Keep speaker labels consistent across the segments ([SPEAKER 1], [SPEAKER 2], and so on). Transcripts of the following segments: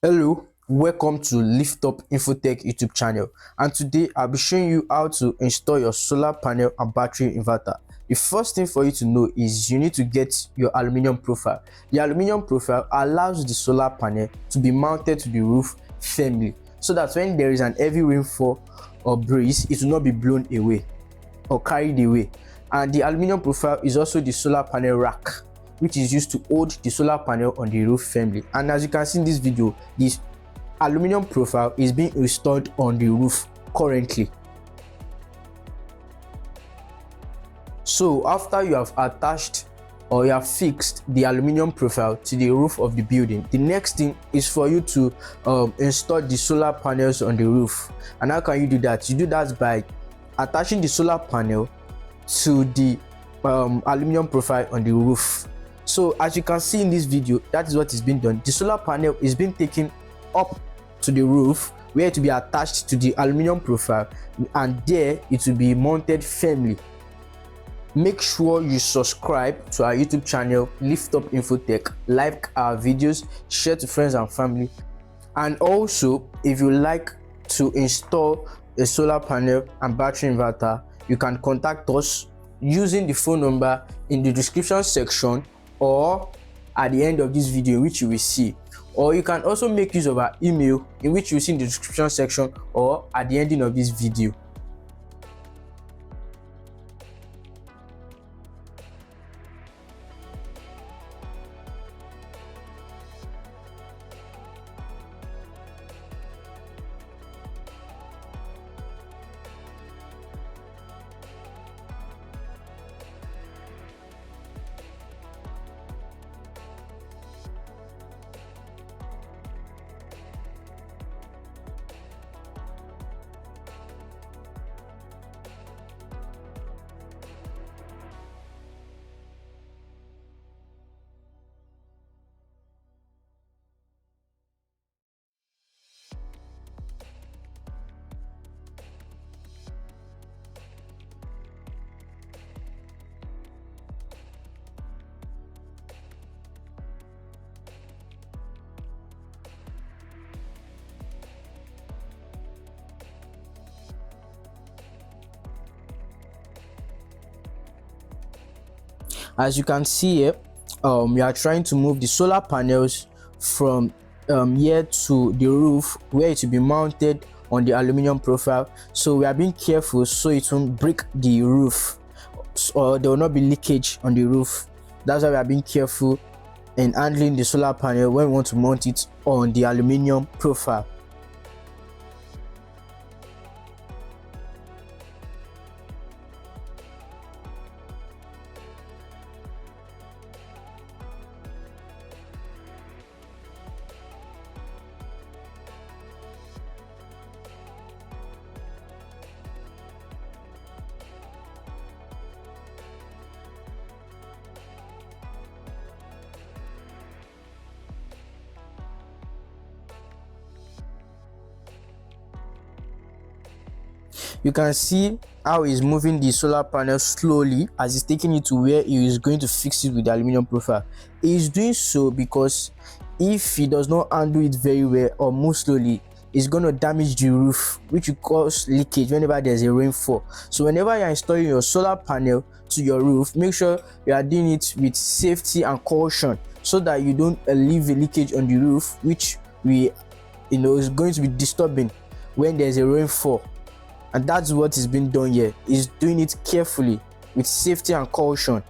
[SPEAKER 1] Hello, welcome to Lift Up Infotech YouTube channel, and today I'll be showing you how to install your solar panel and battery inverter. The first thing for you to know is you need to get your aluminum profile. The aluminum profile allows the solar panel to be mounted to the roof firmly, so that when there is an heavy rainfall or breeze, it will not be blown away or carried away. And the aluminum profile is also the solar panel rack, which is used to hold the solar panel on the roof firmly. And as you can see in this video, this aluminum profile is being installed on the roof currently. So after you have attached or you have fixed the aluminum profile to the roof of the building, the next thing is for you to install the solar panels on the roof. And how can you do that? You do that by attaching the solar panel to the aluminum profile on the roof. So as you can see in this video, that is what is being done. The solar panel is being taken up to the roof where it will be attached to the aluminum profile, and there it will be mounted firmly. Make sure you subscribe to our YouTube channel Lift Up Infotech, like our videos, share to friends and family, and also if you like to install a solar panel and battery inverter, you can contact us using the phone number in the description section or at the end of this video, which you will see. Or you can also make use of our email, in which you will see in the description section or at the ending of this video. As you can see here, we are trying to move the solar panels from here to the roof where it will be mounted on the aluminum profile. So we are being careful so it won't break the roof or there will not be leakage on the roof. That's why we are being careful in handling the solar panel when we want to mount it on the aluminum profile. You can see how he's moving the solar panel slowly as he's taking it to where he is going to fix it with the aluminum profile. He is doing so because if he does not handle it very well or move slowly, it's going to damage the roof, which will cause leakage whenever there's a rainfall. So whenever you're installing your solar panel to your roof, make sure you are doing it with safety and caution so that you don't leave a leakage on the roof, which is going to be disturbing when there's a rainfall. And that's what is being done here. Is doing it carefully with safety and caution.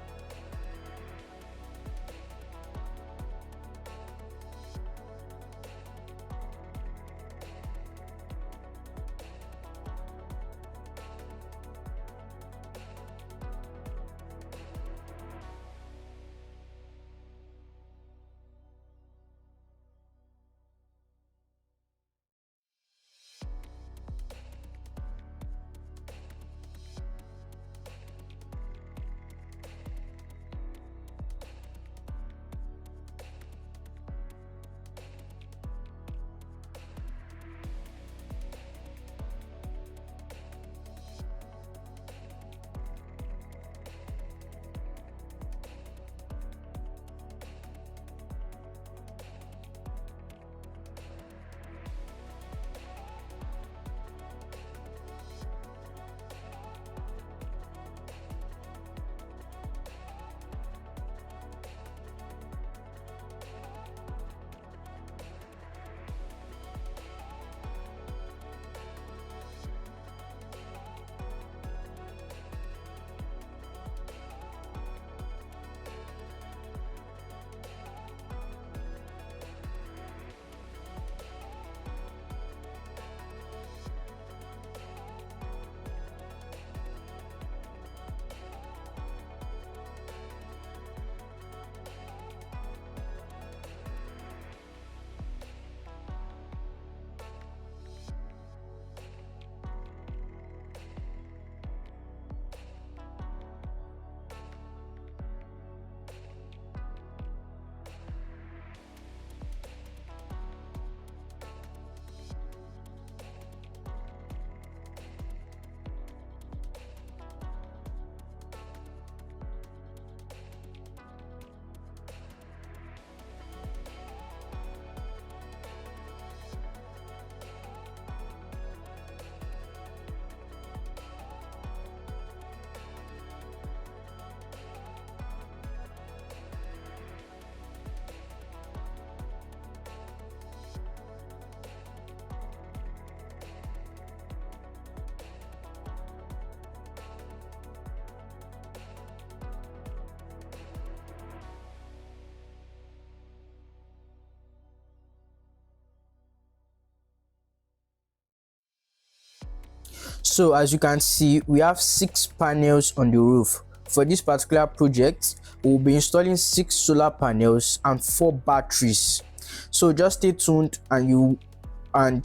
[SPEAKER 1] So as you can see, we have 6 panels on the roof. For this particular project, we'll be installing 6 solar panels and 4 batteries. So just stay tuned and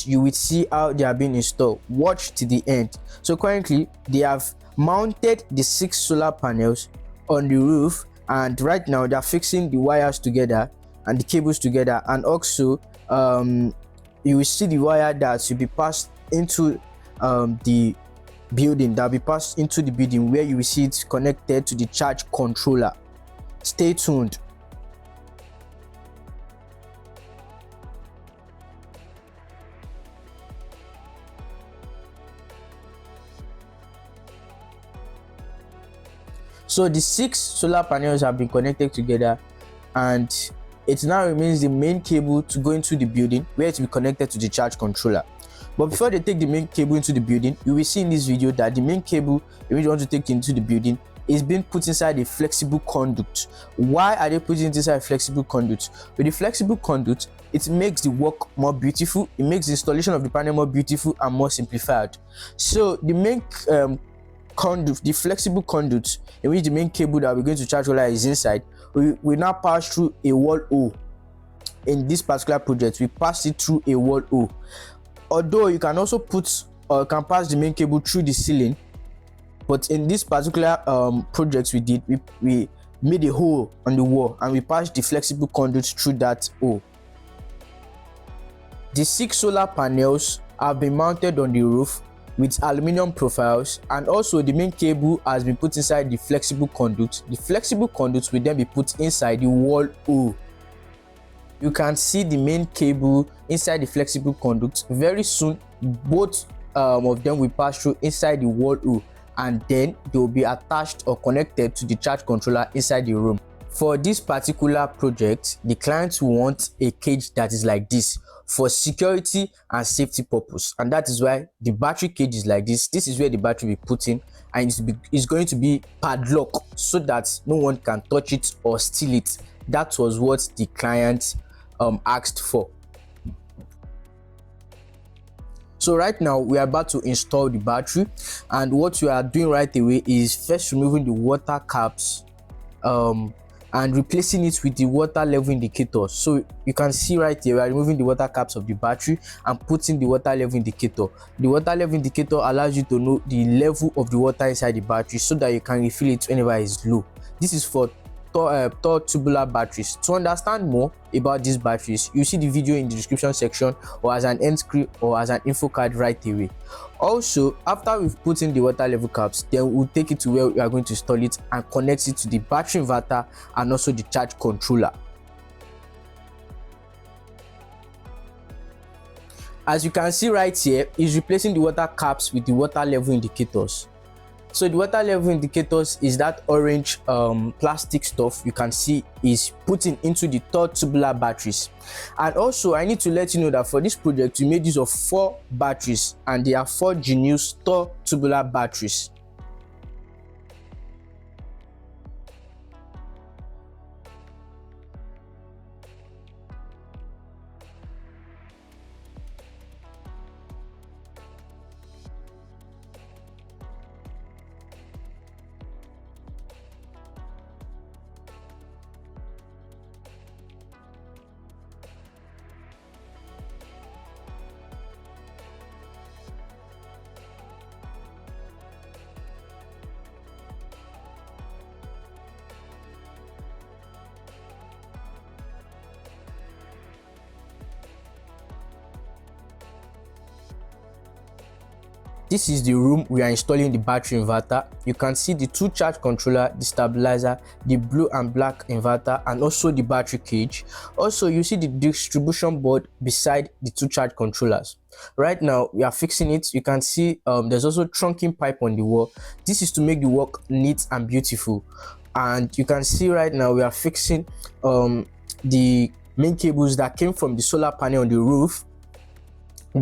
[SPEAKER 1] you will see how they are being installed. Watch to the end. So currently they have mounted the 6 solar panels on the roof, and right now they are fixing the wires together and the cables together, and also you will see the wire that will be passed into the building, that will be passed into the building, where you will see it connected to the charge controller. Stay tuned. So the 6 solar panels have been connected together, and it now remains the main cable to go into the building, where it will be connected to the charge controller. But before they take the main cable into the building, you will see in this video that the main cable, if you want to take it into the building, is being put inside a flexible conduit. Why are they putting it inside a flexible conduit? With the flexible conduit, it makes the work more beautiful, it makes the installation of the panel more beautiful and more simplified. So the main conduit, the flexible conduit in which the main cable that we're going to charge controller is inside, we now pass through a wall hole. In this particular project, we pass it through a wall hole. Although you can also put or can pass the main cable through the ceiling, but in this particular project we made a hole on the wall and we passed the flexible conduit through that hole. The 6 solar panels have been mounted on the roof with aluminum profiles, and also the main cable has been put inside the flexible conduit. The flexible conduit will then be put inside the wall hole. You can see the main cable inside the flexible conduit. Very soon both of them will pass through inside the wall hole, and then they will be attached or connected to the charge controller inside the room. For this particular project, the clients want a cage that is like this for security and safety purpose, and that is why the battery cage is like this. This is where the battery will be put in, and it's going to be padlocked so that no one can touch it or steal it. That was what the client asked for. So right now we are about to install the battery, and what we are doing right away is first removing the water caps and replacing it with the water level indicator. So you can see right here we are removing the water caps of the battery and putting the water level indicator. The water level indicator allows you to know the level of the water inside the battery so that you can refill it whenever it's low. This is for tall tubular batteries. To understand more about these batteries, you see the video in the description section, or as an end screen or as an info card right away. Also, after we've put in the water level caps, then we'll take it to where we are going to install it and connect it to the battery inverter and also the charge controller. As you can see right here, is replacing the water caps with the water level indicators. So the water level indicators is that orange plastic stuff you can see is putting into the tall tubular batteries. And also I need to let you know that for this project we made use of 4 batteries, and they are 4 Genus Tall Tubular batteries. This is the room we are installing the battery inverter. You can see the 2 charge controller, the stabilizer, the blue and black inverter, and also the battery cage. Also, you see the distribution board beside the 2 charge controllers. Right now we are fixing it. You can see there's also trunking pipe on the wall. This is to make the work neat and beautiful. And you can see right now we are fixing the main cables that came from the solar panel on the roof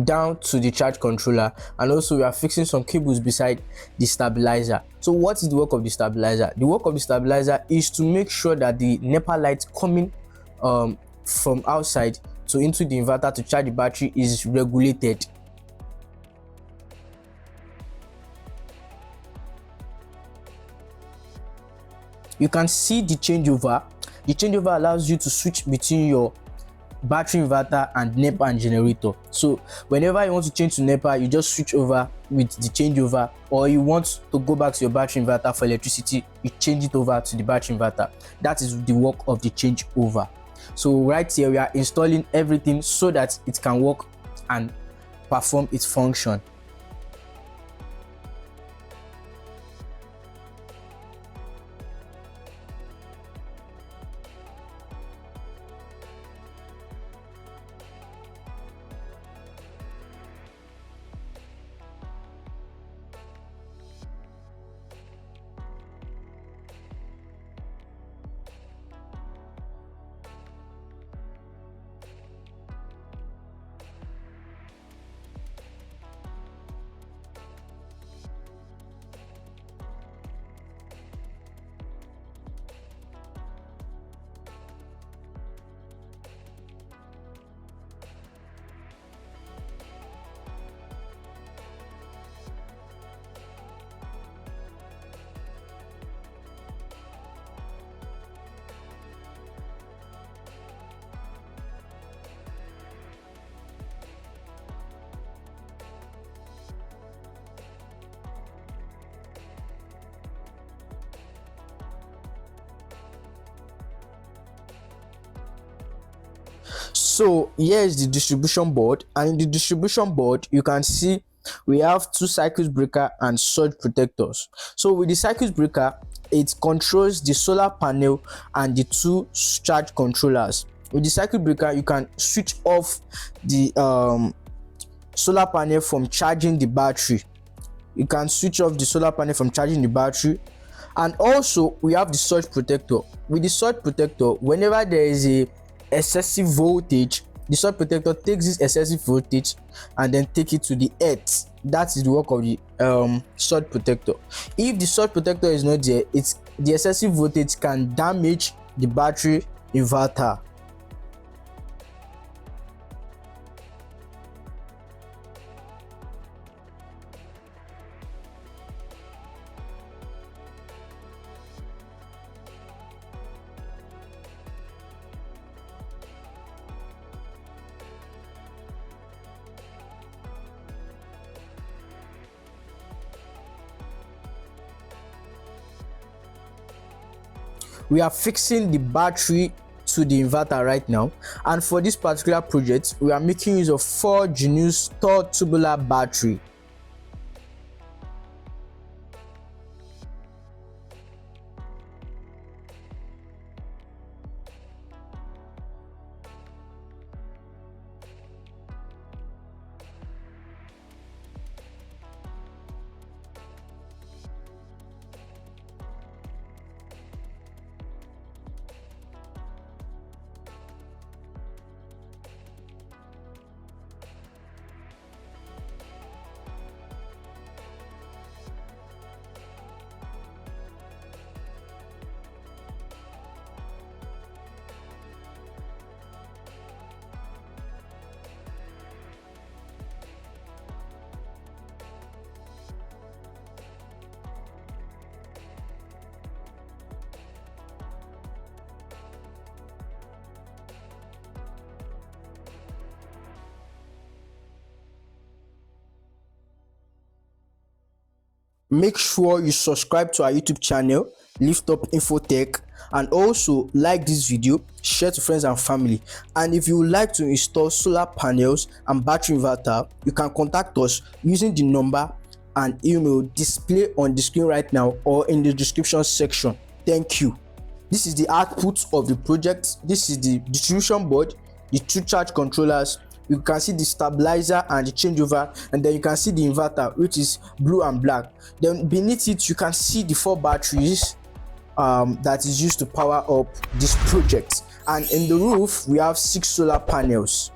[SPEAKER 1] down to the charge controller, and also we are fixing some cables beside the stabilizer. So what is the work of the stabilizer? The work of the stabilizer is to make sure that the NEPA light coming from outside to into the inverter to charge the battery is regulated. you can see the changeover. The changeover allows you to switch between your battery inverter and NEPA and generator. So whenever you want to change to NEPA, you just switch over with the changeover, or you want to go back to your battery inverter for electricity, you change it over to the battery inverter. That is the work of the changeover. So right here we are installing everything so that it can work and perform its function. So here is the distribution board, and in the distribution board you can see we have two circuit breaker and surge protectors. So with the circuit breaker, it controls the solar panel and the two charge controllers. With the circuit breaker, you can switch off the solar panel from charging the battery. You can switch off the solar panel from charging the battery. And also we have the surge protector. With the surge protector, whenever there is a excessive voltage, the surge protector takes this excessive voltage and then take it to the earth. That is the work of the surge protector. If the surge protector is not there, the excessive voltage can damage the battery inverter. We are fixing the battery to the inverter right now, and for this particular project we are making use of 4 Genus Tall Tubular battery. Make sure you subscribe to our YouTube channel, Lift Up Infotech, and also like this video, share to friends and family. And if you would like to install solar panels and battery inverter, you can contact us using the number and email displayed on the screen right now or in the description section. Thank you. This is the output of the project. This is the distribution board, the 2 charge controllers. You can see the stabilizer and the changeover, and then you can see the inverter, which is blue and black. Then beneath it you can see the 4 batteries that is used to power up this project. And in the roof we have 6 solar panels.